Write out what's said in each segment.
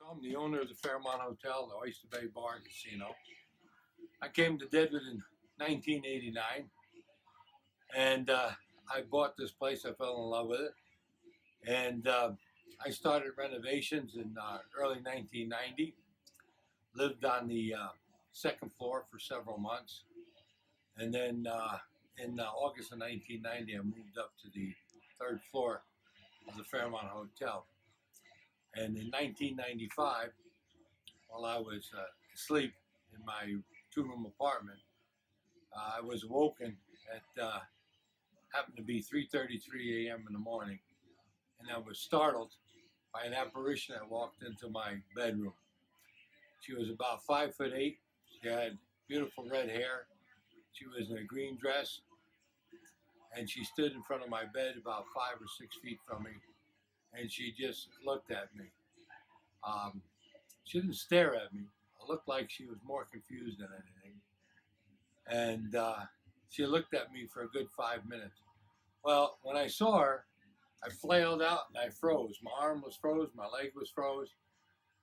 I'm the owner of the Fairmont Hotel, the Oyster Bay Bar and Casino. I came to Deadwood in 1989, and I bought this place. I fell in love with it, and I started renovations in early 1990. Lived on the second floor for several months, and then in August of 1990, I moved up to the third floor of the Fairmont Hotel. And in 1995, while I was asleep in my two-room apartment, I was awoken at happened to be 3:33 a.m. in the morning, and I was startled by an apparition that walked into my bedroom. She was about 5'8". She had beautiful red hair. She was in a green dress, and she stood in front of my bed about 5 or 6 feet from me, and she just looked at me. She didn't stare at me. It looked like she was more confused than anything. And she looked at me for a good 5 minutes. Well, when I saw her, I flailed out and I froze. My arm was froze, my leg was froze.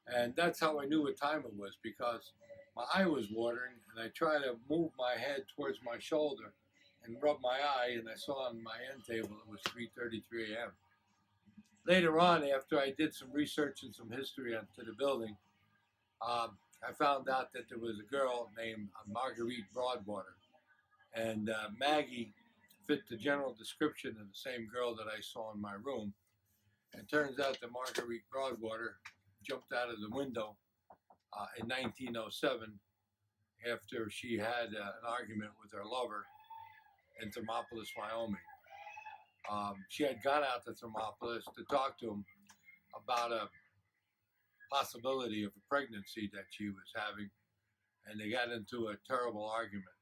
And that's how I knew what time it was, because my eye was watering, and I tried to move my head towards my shoulder and rub my eye, and I saw on my end table it was 3:33 a.m. Later on, after I did some research and some history onto the building, I found out that there was a girl named Marguerite Broadwater, and Maggie fit the general description of the same girl that I saw in my room. It turns out that Marguerite Broadwater jumped out of the window in 1907 after she had an argument with her lover in Thermopolis, Wyoming. She had gone out to Thermopolis to talk to him about a possibility of a pregnancy that she was having, and they got into a terrible argument,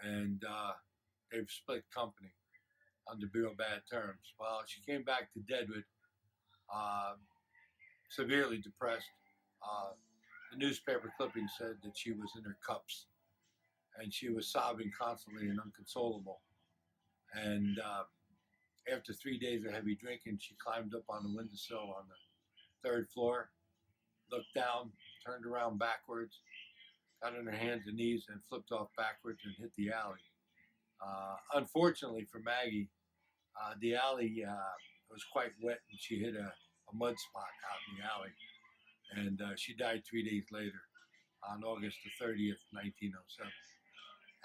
and they've split company under real bad terms. Well, she came back to Deadwood severely depressed. The newspaper clipping said that she was in her cups, and she was sobbing constantly and inconsolable. And after 3 days of heavy drinking, she climbed up on the windowsill on the third floor, looked down, turned around backwards, got on her hands and knees, and flipped off backwards and hit the alley. Unfortunately for Maggie, the alley was quite wet, and she hit a mud spot out in the alley. And she died 3 days later, on August the 30th, 1907.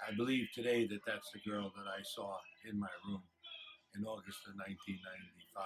I believe today that that's the girl that I saw in my room in August of 1995.